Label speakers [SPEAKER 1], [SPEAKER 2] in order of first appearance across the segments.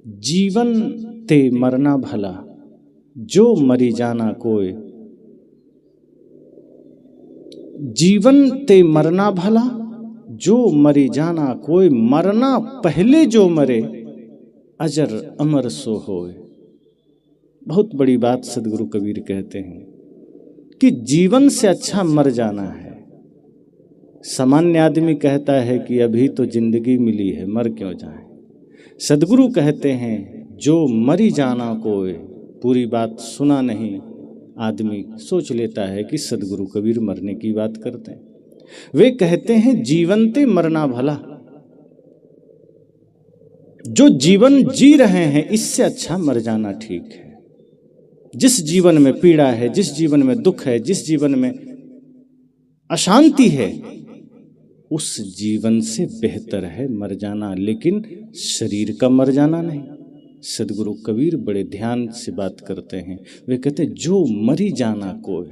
[SPEAKER 1] जीवन ते मरना भला, जो मरी जाना कोय। जीवन ते मरना भला, जो मरी जाना कोय। मरना पहले जो मरे, अजर अमर सो होए। बहुत बड़ी बात सदगुरु कबीर कहते हैं कि जीवन से अच्छा मर जाना है। सामान्य आदमी कहता है कि अभी तो जिंदगी मिली है, मर क्यों जाए। सदगुरु कहते हैं जो मरी जाना कोय। पूरी बात सुना नहीं, आदमी सोच लेता है कि सदगुरु कबीर मरने की बात करते हैं। वे कहते हैं जीवन ते मरना भला, जो जीवन जी रहे हैं इससे अच्छा मर जाना ठीक है। जिस जीवन में पीड़ा है, जिस जीवन में दुख है, जिस जीवन में अशांति है, उस जीवन से बेहतर है मर जाना, लेकिन शरीर का मर जाना नहीं। सदगुरु कबीर बड़े ध्यान से बात करते हैं। वे कहते हैं जो मरी जाना कोय,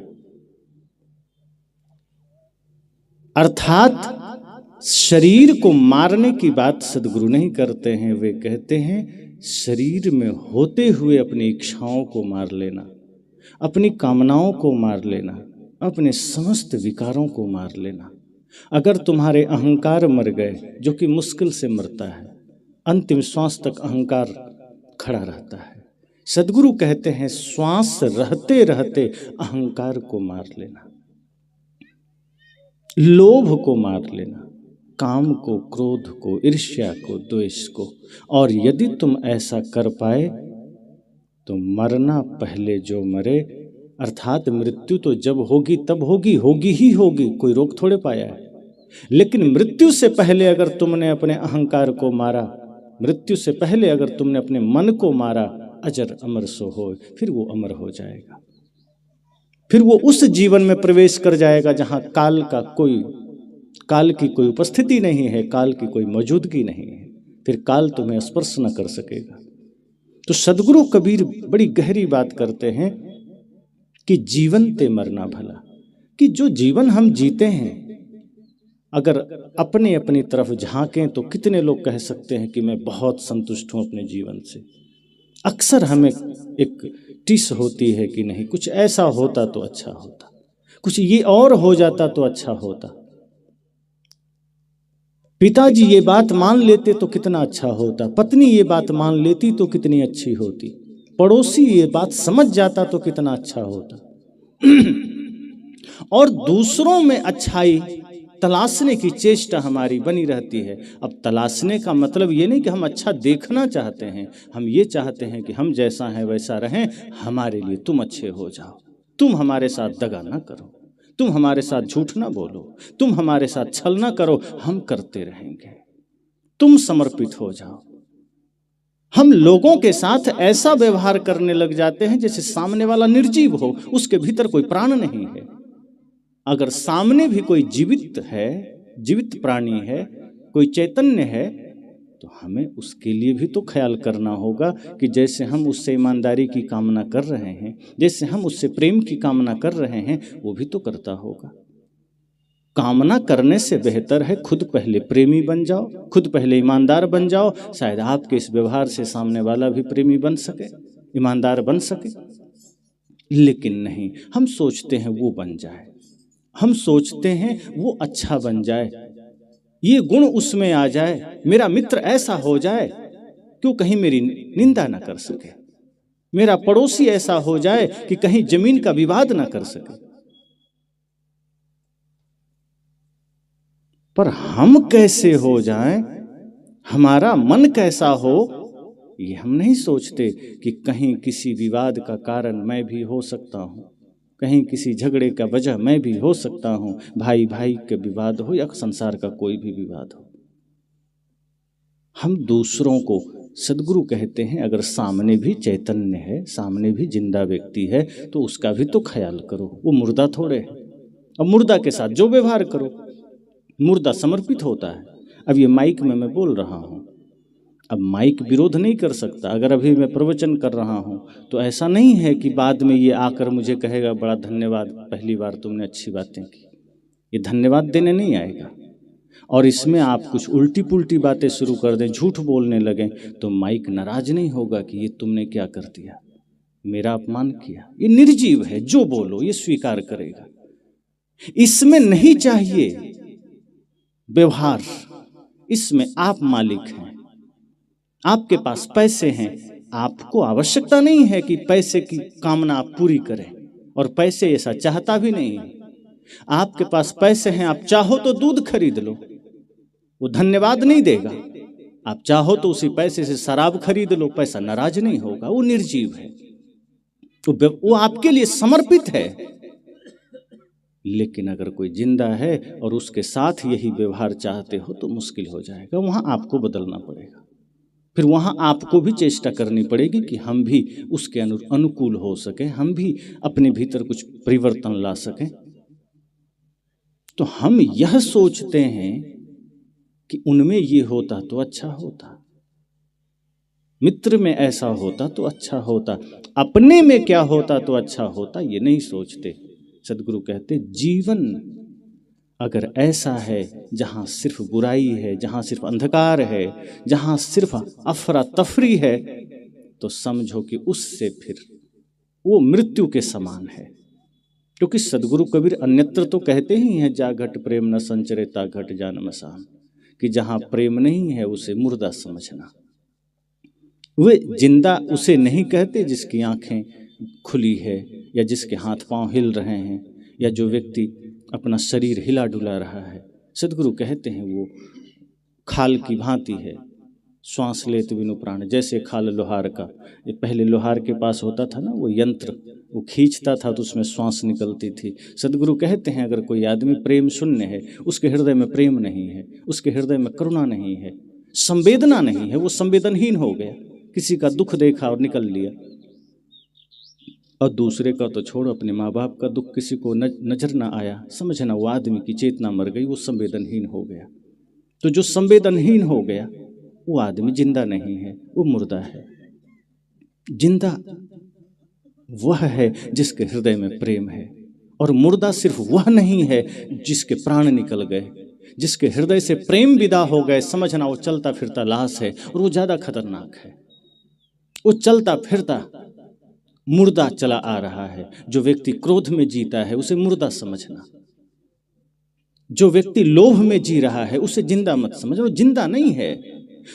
[SPEAKER 1] अर्थात शरीर को मारने की बात सदगुरु नहीं करते हैं। वे कहते हैं शरीर में होते हुए अपनी इच्छाओं को मार लेना, अपनी कामनाओं को मार लेना, अपने समस्त विकारों को मार लेना। अगर तुम्हारे अहंकार मर गए, जो कि मुश्किल से मरता है, अंतिम श्वास तक अहंकार खड़ा रहता है। सदगुरु कहते हैं श्वास रहते रहते अहंकार को मार लेना, लोभ को मार लेना, काम को, क्रोध को, ईर्ष्या को, द्वेष को। और यदि तुम ऐसा कर पाए तो मरना पहले जो मरे, अर्थात मृत्यु तो जब होगी तब होगी, होगी ही होगी, कोई रोक थोड़े पाया है। लेकिन मृत्यु से पहले अगर तुमने अपने अहंकार को मारा, मृत्यु से पहले अगर तुमने अपने मन को मारा, अजर अमर सो हो, फिर वो अमर हो जाएगा। फिर वो उस जीवन में प्रवेश कर जाएगा जहां काल की कोई उपस्थिति नहीं है, काल की कोई मौजूदगी नहीं है। फिर काल तुम्हें स्पर्श न कर सकेगा। तो सदगुरु कबीर बड़ी गहरी बात करते हैं कि जीवन ते मरना भला, कि जो जीवन हम जीते हैं, अगर अपने अपनी तरफ झांकें तो कितने लोग कह सकते हैं कि मैं बहुत संतुष्ट हूं अपने जीवन से। अक्सर हमें एक टिस होती है कि नहीं, कुछ ऐसा होता तो अच्छा होता, कुछ ये और हो जाता तो अच्छा होता, पिताजी ये बात मान लेते तो कितना अच्छा होता, पत्नी ये बात मान लेती तो कितनी अच्छी होती, पड़ोसी ये बात समझ जाता तो कितना अच्छा होता। और दूसरों में अच्छाई तलाशने की चेष्टा हमारी बनी रहती है। अब तलाशने का मतलब ये नहीं कि हम अच्छा देखना चाहते हैं, हम ये चाहते हैं कि हम जैसा हैं वैसा रहें, हमारे लिए तुम अच्छे हो जाओ, तुम हमारे साथ दगा ना करो, तुम हमारे साथ झूठ ना बोलो, तुम हमारे साथ छल ना करो, हम करते रहेंगे, तुम समर्पित हो जाओ। हम लोगों के साथ ऐसा व्यवहार करने लग जाते हैं जैसे सामने वाला निर्जीव हो, उसके भीतर कोई प्राण नहीं है। अगर सामने भी कोई जीवित है, जीवित प्राणी है, कोई चैतन्य है, तो हमें उसके लिए भी तो ख्याल करना होगा कि जैसे हम उससे ईमानदारी की कामना कर रहे हैं, जैसे हम उससे प्रेम की कामना कर रहे हैं, वो भी तो करता होगा। कामना करने से बेहतर है खुद पहले प्रेमी बन जाओ, खुद पहले ईमानदार बन जाओ। शायद आपके इस व्यवहार से सामने वाला भी प्रेमी बन सके, ईमानदार बन सके। लेकिन नहीं, हम सोचते हैं वो बन जाए, हम सोचते हैं वो अच्छा बन जाए, ये गुण उसमें आ जाए, मेरा मित्र ऐसा हो जाए क्यों कहीं मेरी निंदा ना कर सके, मेरा पड़ोसी ऐसा हो जाए कि कहीं जमीन का विवाद ना कर सके। पर हम कैसे हो जाएं, हमारा मन कैसा हो, ये हम नहीं सोचते कि कहीं किसी विवाद का कारण मैं भी हो सकता हूं, कहीं किसी झगड़े का वजह मैं भी हो सकता हूं। भाई भाई के विवाद हो या संसार का कोई भी विवाद हो, हम दूसरों को, सदगुरु कहते हैं अगर सामने भी चैतन्य है, सामने भी जिंदा व्यक्ति है, तो उसका भी तो ख्याल करो, वो मुर्दा थोड़े है। अब मुर्दा के साथ जो व्यवहार करो, मुर्दा समर्पित होता है। अब ये माइक में मैं बोल रहा हूं, अब माइक विरोध नहीं कर सकता। अगर अभी मैं प्रवचन कर रहा हूं तो ऐसा नहीं है कि बाद में ये आकर मुझे कहेगा बड़ा धन्यवाद, पहली बार तुमने अच्छी बातें की, ये धन्यवाद देने नहीं आएगा। और इसमें आप कुछ उल्टी पुल्टी बातें शुरू कर दें, झूठ बोलने लगें, तो माइक नाराज नहीं होगा कि ये तुमने क्या कर दिया, मेरा अपमान किया। ये निर्जीव है, जो बोलो ये स्वीकार करेगा। इसमें नहीं चाहिए व्यवहार, इसमें आप मालिक हैं, आपके पास पैसे हैं, आपको आवश्यकता नहीं है कि पैसे की कामना आप पूरी करें, और पैसे ऐसा चाहता भी नहीं है। आपके पास पैसे हैं, आप चाहो तो दूध खरीद लो, वो धन्यवाद नहीं देगा। आप चाहो तो उसी पैसे से शराब खरीद लो, पैसा नाराज नहीं होगा। वो निर्जीव है, वो आपके लिए समर्पित है। लेकिन अगर कोई जिंदा है और उसके साथ यही व्यवहार चाहते हो तो मुश्किल हो जाएगा। वहां आपको बदलना पड़ेगा, फिर वहां आपको भी चेष्टा करनी पड़ेगी कि हम भी उसके अनुकूल हो सकें, हम भी अपने भीतर कुछ परिवर्तन ला सकें। तो हम यह सोचते हैं कि उनमें ये होता तो अच्छा होता, मित्र में ऐसा होता तो अच्छा होता, अपने में क्या होता तो अच्छा होता, ये नहीं सोचते। सदगुरु कहते जीवन अगर ऐसा है जहाँ सिर्फ बुराई है, जहाँ सिर्फ अंधकार है, जहाँ सिर्फ अफरा तफरी है, तो समझो कि उससे फिर वो मृत्यु के समान है। क्योंकि सदगुरु कबीर अन्यत्र तो कहते ही हैं, जा घट प्रेम न संचरे ता घट जान मसान, कि जहाँ प्रेम नहीं है उसे मुर्दा समझना। वे जिंदा उसे नहीं कहते जिसकी आंखें खुली है, या जिसके हाथ पांव हिल रहे हैं, या जो व्यक्ति अपना शरीर हिला डुला रहा है। सदगुरु कहते हैं वो खाल की भांति है, श्वास लेत बिनु प्राण। जैसे खाल लोहार का, ये पहले लोहार के पास होता था ना वो यंत्र, वो खींचता था तो उसमें श्वास निकलती थी। सदगुरु कहते हैं अगर कोई आदमी प्रेम शून्य है, उसके हृदय में प्रेम नहीं है, उसके हृदय में करुणा नहीं है, संवेदना नहीं है, वो संवेदनहीन हो गया। किसी का दुख देखा और निकल लिया, और दूसरे का तो छोड़, अपने माँ बाप का दुख किसी को नजर ना आया, समझना वो आदमी की चेतना मर गई, वो संवेदनहीन हो गया। तो जो संवेदनहीन हो गया वो आदमी जिंदा नहीं है, वो मुर्दा है। जिंदा वह है जिसके हृदय में प्रेम है, और मुर्दा सिर्फ वह नहीं है जिसके प्राण निकल गए, जिसके हृदय से प्रेम विदा हो गए। समझना वो चलता फिरता लाश है, और वो ज्यादा खतरनाक है। वो चलता फिरता मुर्दा चला आ रहा है। जो व्यक्ति क्रोध में जीता है उसे मुर्दा समझना, जो व्यक्ति लोभ में जी रहा है उसे जिंदा मत समझो, वो जिंदा नहीं है।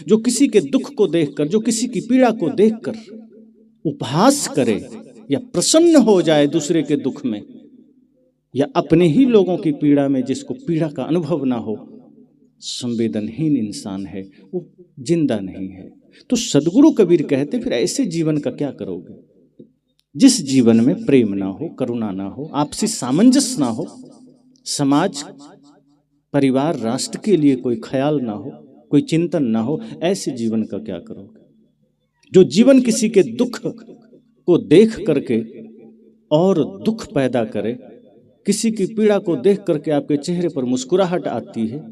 [SPEAKER 1] जो किसी के दुख को देखकर, जो किसी की पीड़ा को देखकर उपहास करे या प्रसन्न हो जाए दूसरे के दुख में, या अपने ही लोगों की पीड़ा में जिसको पीड़ा का अनुभव ना हो, संवेदनहीन इंसान है, वो जिंदा नहीं है। तो सदगुरु कबीर कहते फिर ऐसे जीवन का क्या करोगे जिस जीवन में प्रेम ना हो, करुणा ना हो, आपसी सामंजस्य ना हो, समाज परिवार राष्ट्र के लिए कोई ख्याल ना हो, कोई चिंतन ना हो। ऐसे जीवन का क्या करोगे? जो जीवन किसी के दुख को देख करके और दुख पैदा करे, किसी की पीड़ा को देख करके आपके चेहरे पर मुस्कुराहट आती है,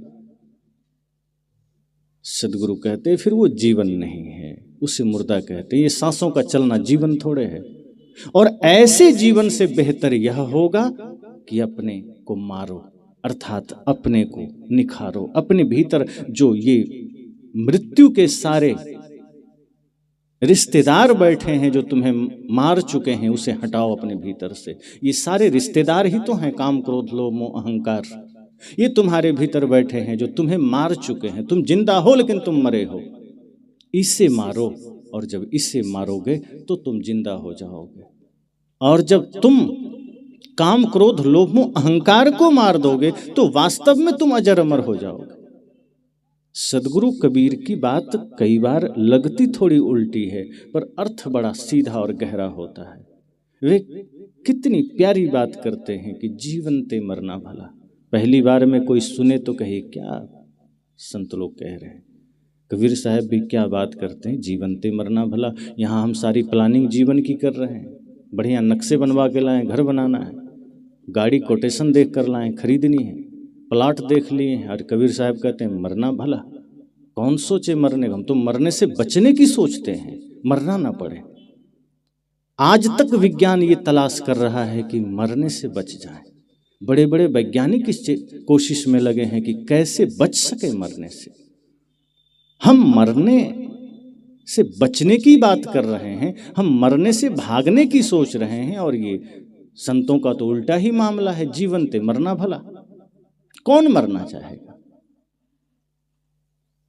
[SPEAKER 1] सदगुरु कहते फिर वो जीवन नहीं है, उसे मुर्दा कहते हैं। ये सांसों का चलना जीवन थोड़े है। और ऐसे जीवन से बेहतर यह होगा कि अपने को मारो, अर्थात अपने को निखारो। अपने भीतर जो ये मृत्यु के सारे रिश्तेदार बैठे हैं, जो तुम्हें मार चुके हैं, उसे हटाओ अपने भीतर से। ये सारे रिश्तेदार ही तो हैं, काम क्रोध लोभ मोह अहंकार। ये तुम्हारे भीतर बैठे हैं जो तुम्हें मार चुके हैं। तुम जिंदा हो लेकिन तुम मरे हो। इसे मारो, और जब इसे मारोगे तो तुम जिंदा हो जाओगे। और जब तुम काम क्रोध लोभ मोह अहंकार को मार दोगे तो वास्तव में तुम अजर अमर हो जाओगे। सदगुरु कबीर की बात कई बार लगती थोड़ी उल्टी है, पर अर्थ बड़ा सीधा और गहरा होता है। वे कितनी प्यारी बात करते हैं कि जीवन ते मरना भला। पहली बार में कोई सुने तो कहे क्या संत लोग कह रहे हैं। कबीर साहब भी क्या बात करते हैं, जीवन ते मरना भला। यहाँ हम सारी प्लानिंग जीवन की कर रहे हैं, बढ़िया नक्शे बनवा के लाएं, घर बनाना है, गाड़ी कोटेशन देख कर लाएं, खरीदनी है, प्लाट देख लिए हैं। और कबीर साहब कहते हैं मरना भला। कौन सोचे मरने, हम तो मरने से बचने की सोचते हैं, मरना ना पड़े। आज तक विज्ञान ये तलाश कर रहा है कि मरने से बच जाए, बड़े बड़े वैज्ञानिक इस कोशिश में लगे हैं कि कैसे बच सके मरने से। हम मरने से बचने की बात कर रहे हैं, हम मरने से भागने की सोच रहे हैं। और ये संतों का तो उल्टा ही मामला है, जीवन ते मरना भला। कौन मरना चाहेगा?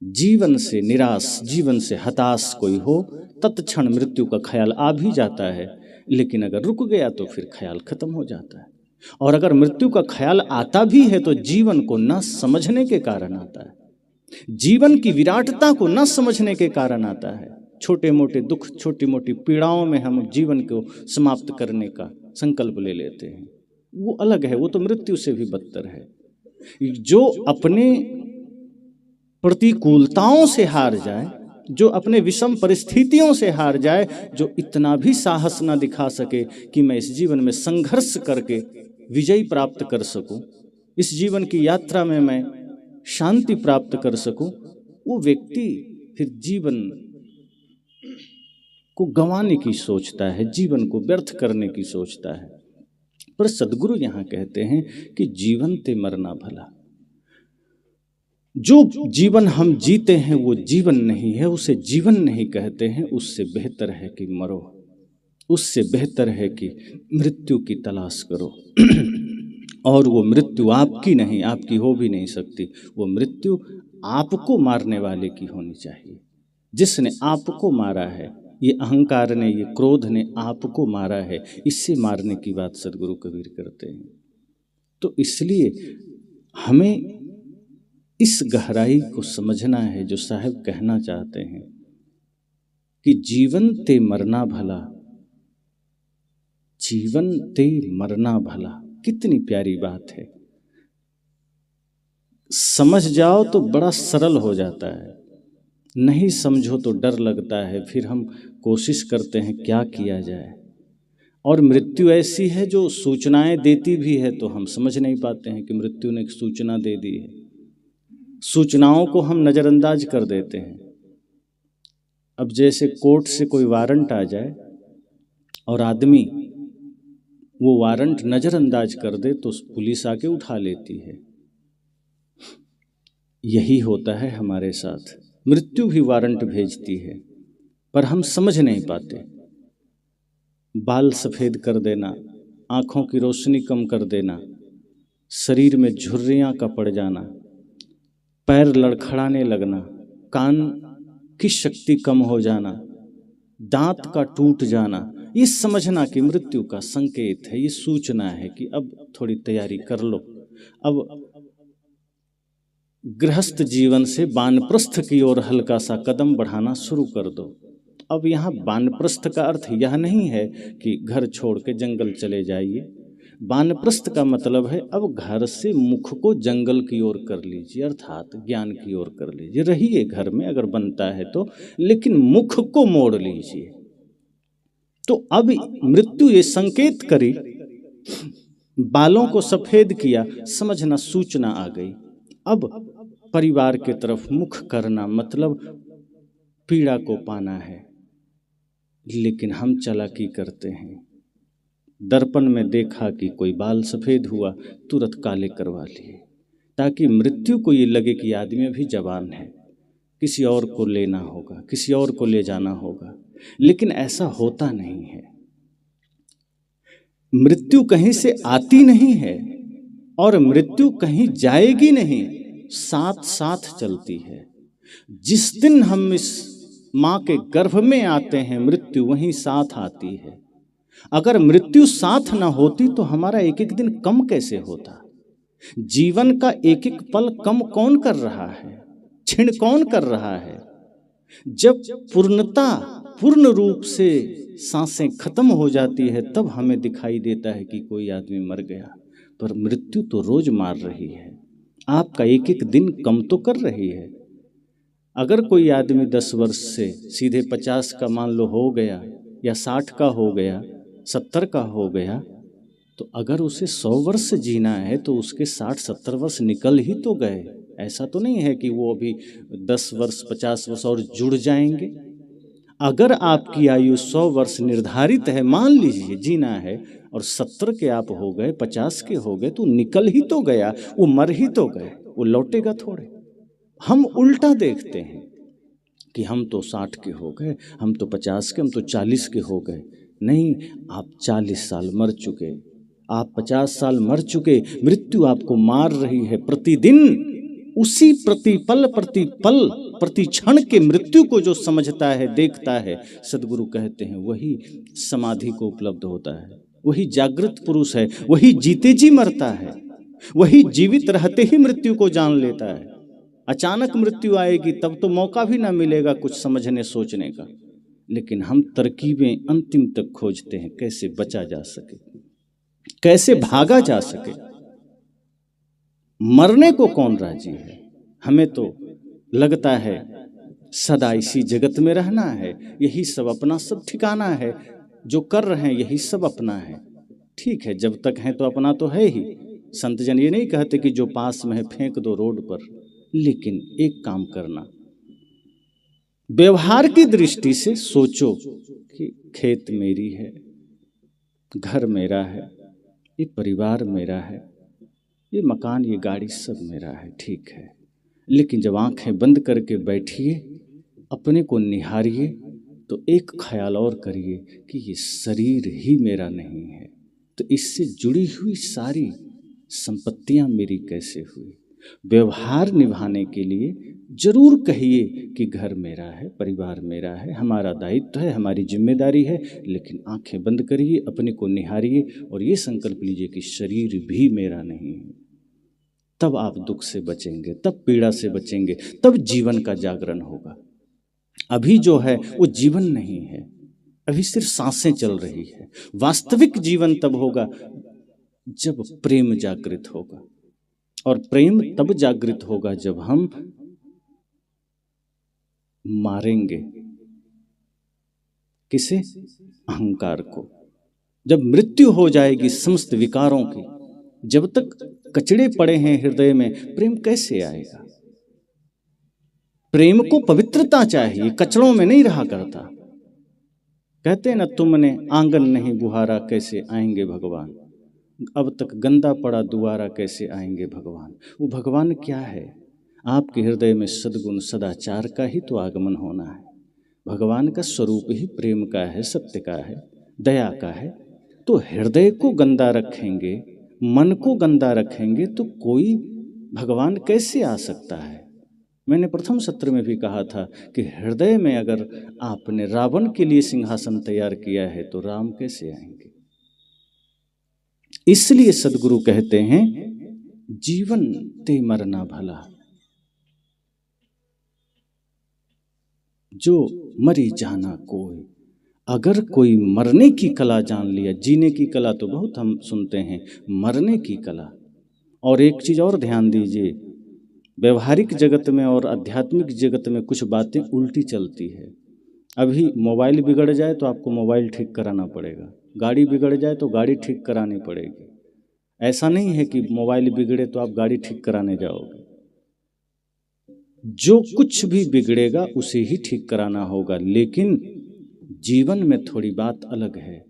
[SPEAKER 1] जीवन से निराश, जीवन से हताश कोई हो, तत्क्षण मृत्यु का ख्याल आ भी जाता है, लेकिन अगर रुक गया तो फिर ख्याल खत्म हो जाता है। और अगर मृत्यु का ख्याल आता भी है तो जीवन को न समझने के कारण आता है, जीवन की विराटता को न समझने के कारण आता है। छोटे मोटे दुख, छोटी मोटी पीड़ाओं में हम जीवन को समाप्त करने का संकल्प ले लेते हैं, वो अलग है, वो तो मृत्यु से भी बदतर है। जो अपने प्रतिकूलताओं से हार जाए, जो अपने विषम परिस्थितियों से हार जाए, जो इतना भी साहस ना दिखा सके कि मैं इस जीवन में संघर्ष करके विजय प्राप्त कर सकूं, इस जीवन की यात्रा में मैं शांति प्राप्त कर सकूं, वो व्यक्ति फिर जीवन को गंवाने की सोचता है, जीवन को व्यर्थ करने की सोचता है। पर सद्गुरु यहाँ कहते हैं कि जीवन ते मरना भला। जो जीवन हम जीते हैं वो जीवन नहीं है, उसे जीवन नहीं कहते हैं। उससे बेहतर है कि मरो, उससे बेहतर है कि मृत्यु की तलाश करो। और वो मृत्यु आपकी नहीं, आपकी हो भी नहीं सकती। वो मृत्यु आपको मारने वाले की होनी चाहिए, जिसने आपको मारा है। ये अहंकार ने, ये क्रोध ने आपको मारा है, इससे मारने की बात सद्गुरु कबीर करते हैं। तो इसलिए हमें इस गहराई को समझना है जो साहब कहना चाहते हैं कि जीवन ते मरना भला, जीवन ते मरना भला। कितनी प्यारी बात है। समझ जाओ तो बड़ा सरल हो जाता है, नहीं समझो तो डर लगता है। फिर हम कोशिश करते हैं क्या किया जाए। और मृत्यु ऐसी है जो सूचनाएं देती भी है, तो हम समझ नहीं पाते हैं कि मृत्यु ने एक सूचना दे दी है। सूचनाओं को हम नज़रअंदाज कर देते हैं। अब जैसे कोर्ट से कोई वारंट आ जाए और आदमी वो वारंट नज़रअंदाज कर दे तो पुलिस आके उठा लेती है। यही होता है हमारे साथ। मृत्यु भी वारंट भेजती है, पर हम समझ नहीं पाते। बाल सफ़ेद कर देना, आँखों की रोशनी कम कर देना, शरीर में झुर्रियाँ का पड़ जाना, पैर लड़खड़ाने लगना, कान की शक्ति कम हो जाना, दांत का टूट जाना, ये समझना कि मृत्यु का संकेत है, ये सूचना है कि अब थोड़ी तैयारी कर लो। अब गृहस्थ जीवन से वानप्रस्थ की ओर हल्का सा कदम बढ़ाना शुरू कर दो। अब यहाँ वानप्रस्थ का अर्थ यह नहीं है कि घर छोड़ के जंगल चले जाइए। वानप्रस्थ का मतलब है अब घर से मुख को जंगल की ओर कर लीजिए, अर्थात ज्ञान की ओर कर लीजिए। रहिए घर में अगर बनता है तो, लेकिन मुख को मोड़ लीजिए। तो अब मृत्यु ये संकेत करी, बालों को सफेद किया, समझना सूचना आ गई। अब परिवार के तरफ मुख करना मतलब पीड़ा को पाना है। लेकिन हम चालाकी करते हैं, दर्पण में देखा कि कोई बाल सफ़ेद हुआ, तुरंत काले करवा लिए, ताकि मृत्यु को ये लगे कि आदमी अभी जवान है, किसी और को लेना होगा, किसी और को ले जाना होगा। लेकिन ऐसा होता नहीं है। मृत्यु कहीं से आती नहीं है और मृत्यु कहीं जाएगी नहीं, साथ साथ चलती है। जिस दिन हम इस माँ के गर्भ में आते हैं, मृत्यु वहीं साथ आती है। अगर मृत्यु साथ ना होती तो हमारा एक एक दिन कम कैसे होता? जीवन का एक एक पल कम कौन कर रहा है, क्षीण कौन कर रहा है? जब पूर्ण रूप से सांसें खत्म हो जाती है, तब हमें दिखाई देता है कि कोई आदमी मर गया। पर मृत्यु तो रोज मार रही है, आपका एक एक दिन कम तो कर रही है। अगर कोई आदमी 10 वर्ष से सीधे 50 का मान लो हो गया, या 60 का हो गया, 70 का हो गया, तो अगर उसे 100 वर्ष जीना है तो उसके 60-70 वर्ष निकल ही तो गए। ऐसा तो नहीं है कि वो अभी 10 वर्ष 50 वर्ष और जुड़ जाएंगे। अगर आपकी आयु 100 वर्ष निर्धारित है, मान लीजिए जीना है, और 70 के आप हो गए, 50 के हो गए, तो निकल ही तो गया, वो मर ही तो गए, वो लौटेगा थोड़े। हम उल्टा देखते हैं कि हम तो 60 के हो गए, हम तो 50 के, हम तो 40 के हो गए। नहीं, आप 40 साल मर चुके, आप 50 साल मर चुके। मृत्यु आपको मार रही है प्रतिदिन। उसी प्रतिपल प्रतिपल प्रति क्षण के मृत्यु को जो समझता है, देखता है, सदगुरु कहते हैं वही समाधि को उपलब्ध होता है, वही जागृत पुरुष है, वही जीते जी मरता है, वही जीवित रहते ही मृत्यु को जान लेता है। अचानक मृत्यु आएगी तब तो मौका भी ना मिलेगा कुछ समझने सोचने का। लेकिन हम तरकीबें अंतिम तक खोजते हैं, कैसे बचा जा सके, कैसे भागा जा सके। मरने को कौन राजी है? हमें तो लगता है सदा इसी जगत में रहना है, यही सब अपना सब ठिकाना है, जो कर रहे हैं यही सब अपना है। ठीक है, जब तक है तो अपना तो है ही। संत जन ये नहीं कहते कि जो पास में है फेंक दो रोड पर, लेकिन एक काम करना, व्यवहार की दृष्टि से सोचो कि खेत मेरी है, घर मेरा है, ये परिवार मेरा है, ये मकान, ये गाड़ी सब मेरा है, ठीक है। लेकिन जब आंखें बंद करके बैठिए, अपने को निहारिए, तो एक ख्याल और करिए कि ये शरीर ही मेरा नहीं है, तो इससे जुड़ी हुई सारी संपत्तियां मेरी कैसे हुई। व्यवहार निभाने के लिए जरूर कहिए कि घर मेरा है, परिवार मेरा है, हमारा दायित्व है, हमारी जिम्मेदारी है, लेकिन आंखें बंद करिए, अपने को निहारिए और ये संकल्प लीजिए कि शरीर भी मेरा नहीं है। तब आप दुख से बचेंगे, तब पीड़ा से बचेंगे, तब जीवन का जागरण होगा। अभी जो है वो जीवन नहीं है, अभी सिर्फ सांसें चल रही है। वास्तविक जीवन तब होगा जब प्रेम जागृत होगा, और प्रेम तब जागृत होगा जब हम मारेंगे किसे? अहंकार को। जब मृत्यु हो जाएगी समस्त विकारों की, जब तक कचड़े पड़े हैं हृदय में, प्रेम कैसे आएगा? प्रेम को पवित्रता चाहिए, कचड़ों में नहीं रहा करता। कहते हैं ना, तुमने आंगन नहीं बुहारा कैसे आएंगे भगवान, अब तक गंदा पड़ा दुआरा कैसे आएंगे भगवान। वो भगवान क्या है? आपके हृदय में सद्गुण सदाचार का ही तो आगमन होना है। भगवान का स्वरूप ही प्रेम का है, सत्य का है, दया का है। तो हृदय को गंदा रखेंगे, मन को गंदा रखेंगे, तो कोई भगवान कैसे आ सकता है? मैंने प्रथम सत्र में भी कहा था कि हृदय में अगर आपने रावण के लिए सिंहासन तैयार किया है तो राम कैसे आएंगे? इसलिए सदगुरु कहते हैं, जीवन ते मरना भला, जो मरी जाना कोई। अगर कोई मरने की कला जान लिया, जीने की कला तो बहुत हम सुनते हैं, मरने की कला। और एक चीज और ध्यान दीजिए, व्यवहारिक जगत में और आध्यात्मिक जगत में कुछ बातें उल्टी चलती है। अभी मोबाइल बिगड़ जाए तो आपको मोबाइल ठीक कराना पड़ेगा, गाड़ी बिगड़ जाए तो गाड़ी ठीक करानी पड़ेगी। ऐसा नहीं है कि मोबाइल बिगड़े तो आप गाड़ी ठीक कराने जाओगे। जो कुछ भी बिगड़ेगा उसे ही ठीक कराना होगा। लेकिन जीवन में थोड़ी बात अलग है।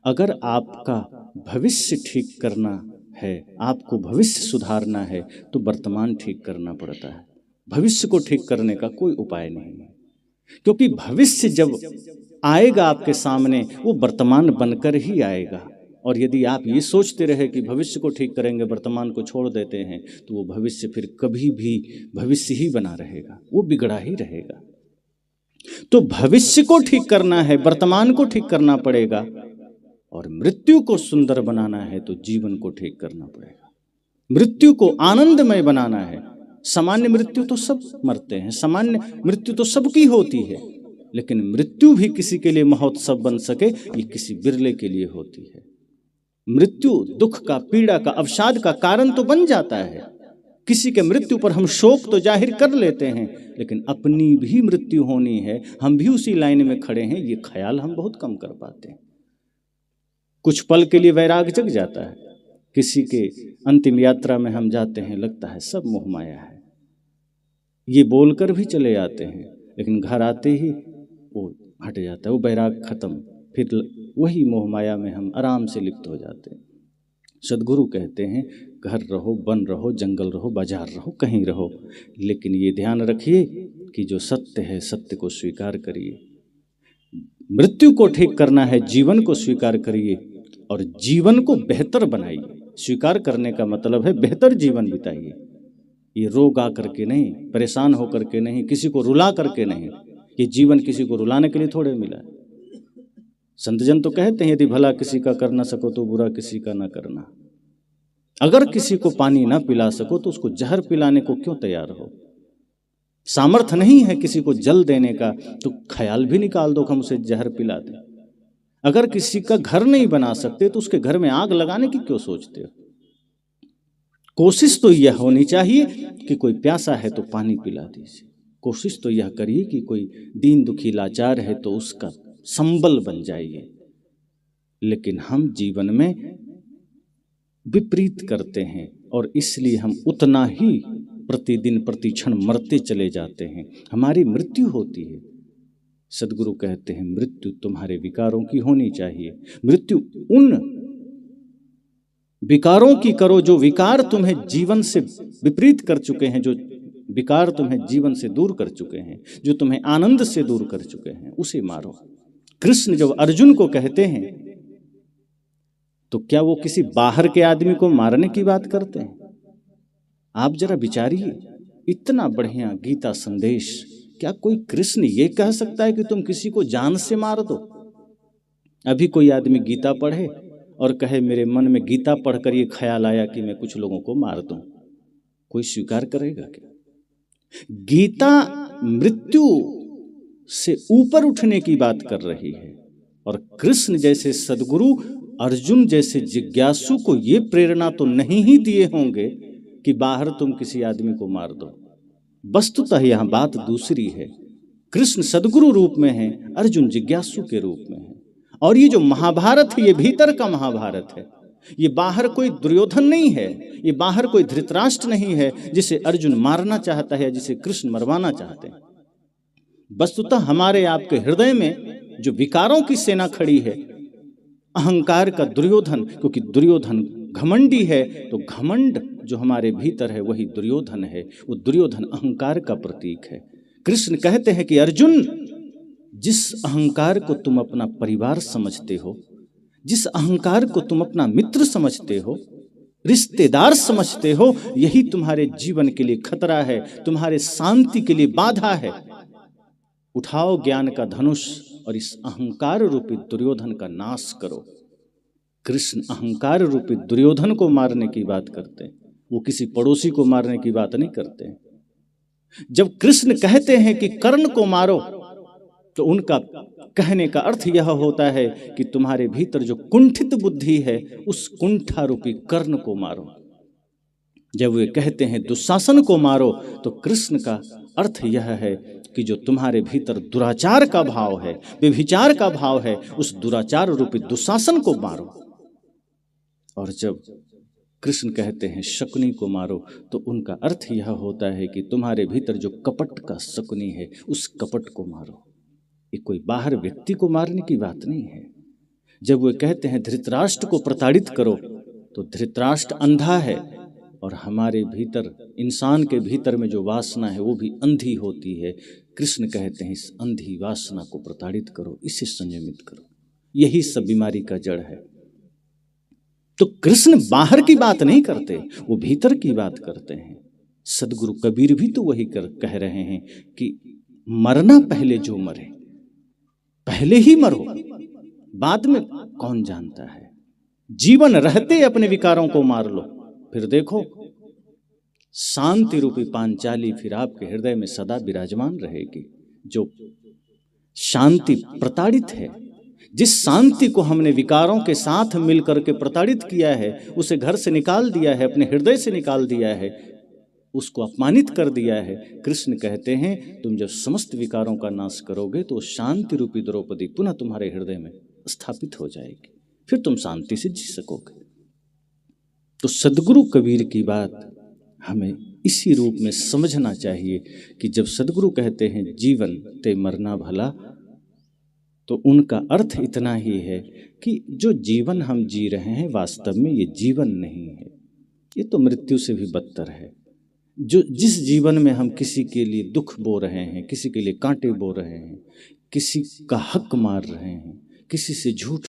[SPEAKER 1] अगर आपका भविष्य ठीक करना है, आपको भविष्य सुधारना है, तो वर्तमान ठीक करना पड़ता है। भविष्य को ठीक करने का कोई उपाय नहीं है, क्योंकि भविष्य जब आएगा आपके सामने वो वर्तमान बनकर ही आएगा। और यदि आप ये सोचते रहे कि भविष्य को ठीक करेंगे, वर्तमान को छोड़ देते हैं, तो वो भविष्य फिर कभी भी भविष्य ही बना रहेगा, वो बिगड़ा ही रहेगा। तो भविष्य को ठीक करना है, वर्तमान को ठीक करना पड़ेगा, और मृत्यु को सुंदर बनाना है तो जीवन को ठीक करना पड़ेगा। मृत्यु को आनंदमय बनाना है। सामान्य मृत्यु तो सब मरते हैं, सामान्य मृत्यु तो सबकी होती है, लेकिन मृत्यु भी किसी के लिए महोत्सव बन सके, ये किसी बिरले के लिए होती है। मृत्यु दुख का, पीड़ा का, अवसाद का कारण तो बन जाता है। किसी के मृत्यु पर हम शोक तो जाहिर कर लेते हैं, लेकिन अपनी भी मृत्यु होनी है, हम भी उसी लाइन में खड़े हैं, ये ख्याल हम बहुत कम कर पाते हैं। कुछ पल के लिए वैराग जग जाता है, किसी के अंतिम यात्रा में हम जाते हैं, लगता है सब मोह माया है, ये बोलकर भी चले आते हैं, लेकिन घर आते ही वो हट जाता है, वो बैराग खत्म, फिर वही मोह माया में हम आराम से लिप्त हो जाते हैं। सदगुरु कहते हैं घर रहो, वन रहो, जंगल रहो, बाजार रहो, कहीं रहो, लेकिन ये ध्यान रखिए कि जो सत्य है सत्य को स्वीकार करिए। मृत्यु को ठीक करना है, जीवन को स्वीकार करिए और जीवन को बेहतर बनाइए। स्वीकार करने का मतलब है बेहतर जीवन बिताइए। ये रोग आ करके नहीं, परेशान होकर के नहीं, किसी को रुला करके नहीं। ये जीवन किसी को रुलाने के लिए थोड़े मिला है। संतजन तो कहते हैं यदि भला किसी का कर ना सको तो बुरा किसी का ना करना। अगर किसी को पानी ना पिला सको तो उसको जहर पिलाने को क्यों तैयार हो। सामर्थ्य नहीं है किसी को जल देने का तो ख्याल भी निकाल दो कि हम उसे जहर पिला दें। अगर किसी का घर नहीं बना सकते तो उसके घर में आग लगाने की क्यों सोचते हो। कोशिश तो यह होनी चाहिए कि कोई प्यासा है तो पानी पिला दीजिए। कोशिश तो यह करिए कि कोई दीन दुखी लाचार है तो उसका संबल बन जाइए। लेकिन हम जीवन में विपरीत करते हैं और इसलिए हम उतना ही प्रतिदिन प्रतिक्षण मरते चले जाते हैं, हमारी मृत्यु होती है। सदगुरु कहते हैं मृत्यु तुम्हारे विकारों की होनी चाहिए। मृत्यु उन विकारों की करो जो विकार तुम्हें जीवन से विपरीत कर चुके हैं, जो विकार तुम्हें जीवन से दूर कर चुके हैं, जो तुम्हें आनंद से दूर कर चुके हैं, उसे मारो। कृष्ण जब अर्जुन को कहते हैं तो क्या वो किसी बाहर के आदमी को मारने की बात करते हैं? आप जरा विचारिए, इतना बढ़िया गीता संदेश, क्या कोई कृष्ण ये कह सकता है कि तुम किसी को जान से मार दो? अभी कोई आदमी गीता पढ़े और कहे मेरे मन में गीता पढ़कर ये ख्याल आया कि मैं कुछ लोगों को मार दूं, कोई स्वीकार करेगा क्या? गीता मृत्यु से ऊपर उठने की बात कर रही है और कृष्ण जैसे सदगुरु अर्जुन जैसे जिज्ञासु को ये प्रेरणा तो नहीं ही दिए होंगे कि बाहर तुम किसी आदमी को मार दो। वस्तुतः यहां बात दूसरी है। कृष्ण सदगुरु रूप में है, अर्जुन जिज्ञासु के रूप में है। और ये जो महाभारत है ये भीतर का महाभारत है। ये बाहर कोई दुर्योधन नहीं है, ये बाहर कोई धृतराष्ट्र नहीं है जिसे अर्जुन मारना चाहता है, जिसे कृष्ण मरवाना चाहते हैं। वस्तुतः हमारे आपके हृदय में जो विकारों की सेना खड़ी है, अहंकार का दुर्योधन, क्योंकि दुर्योधन घमंडी है तो घमंड जो हमारे भीतर है वही दुर्योधन है। वो दुर्योधन अहंकार का प्रतीक है। कृष्ण कहते हैं कि अर्जुन, जिस अहंकार को तुम अपना परिवार समझते हो, जिस अहंकार को तुम अपना मित्र समझते हो, रिश्तेदार समझते हो, यही तुम्हारे जीवन के लिए खतरा है, तुम्हारे शांति के लिए बाधा है। उठाओ ज्ञान का धनुष और इस अहंकार रूपी दुर्योधन का नाश करो। कृष्ण अहंकार रूपी दुर्योधन को मारने की बात करते हैं, वो किसी पड़ोसी को मारने की बात नहीं करते हैं। जब कृष्ण कहते हैं कि कर्ण को मारो तो उनका कहने का अर्थ यह होता है कि तुम्हारे भीतर जो कुंठित बुद्धि है उस कुंठा रूपी कर्ण को मारो। जब वे कहते हैं दुशासन को मारो तो कृष्ण का अर्थ यह है कि जो तुम्हारे भीतर दुराचार का भाव है, व्यभिचार का भाव है, उस दुराचार रूपी दुशासन को मारो। और जब कृष्ण कहते हैं शकुनी को मारो तो उनका अर्थ यह होता है कि तुम्हारे भीतर जो कपट का शकुनी है उस कपट को मारो। ये कोई बाहर व्यक्ति को मारने की बात नहीं है। जब वे कहते हैं धृतराष्ट्र को प्रताड़ित करो तो धृतराष्ट्र अंधा है और हमारे भीतर, इंसान के भीतर में जो वासना है वो भी अंधी होती है। कृष्ण कहते हैं इस अंधी वासना को प्रताड़ित करो, इसे संयमित करो। यही सब बीमारी का जड़ है। तो कृष्ण बाहर की बात नहीं करते, वो भीतर की बात करते हैं। सदगुरु कबीर भी तो वही कह रहे हैं कि मरना पहले जो मरे, पहले ही मरो, बाद में कौन जानता है। जीवन रहते अपने विकारों को मार लो, फिर देखो शांति रूपी पांचाली फिर आपके हृदय में सदा विराजमान रहेगी। जो शांति प्रताड़ित है, जिस शांति को हमने विकारों के साथ मिलकर के प्रताड़ित किया है, उसे घर से निकाल दिया है, अपने हृदय से निकाल दिया है, उसको अपमानित कर दिया है। कृष्ण कहते हैं तुम जब समस्त विकारों का नाश करोगे तो शांति रूपी द्रौपदी पुनः तुम्हारे हृदय में स्थापित हो जाएगी, फिर तुम शांति से जी सकोगे। तो सदगुरु कबीर की बात हमें इसी रूप में समझना चाहिए कि जब सदगुरु कहते हैं जीवन ते मरना भला, तो उनका अर्थ इतना ही है कि जो जीवन हम जी रहे हैं वास्तव में ये जीवन नहीं है, ये तो मृत्यु से भी बदतर है। जो जिस जीवन में हम किसी के लिए दुख बो रहे हैं, किसी के लिए कांटे बो रहे हैं, किसी का हक मार रहे हैं, किसी से झूठ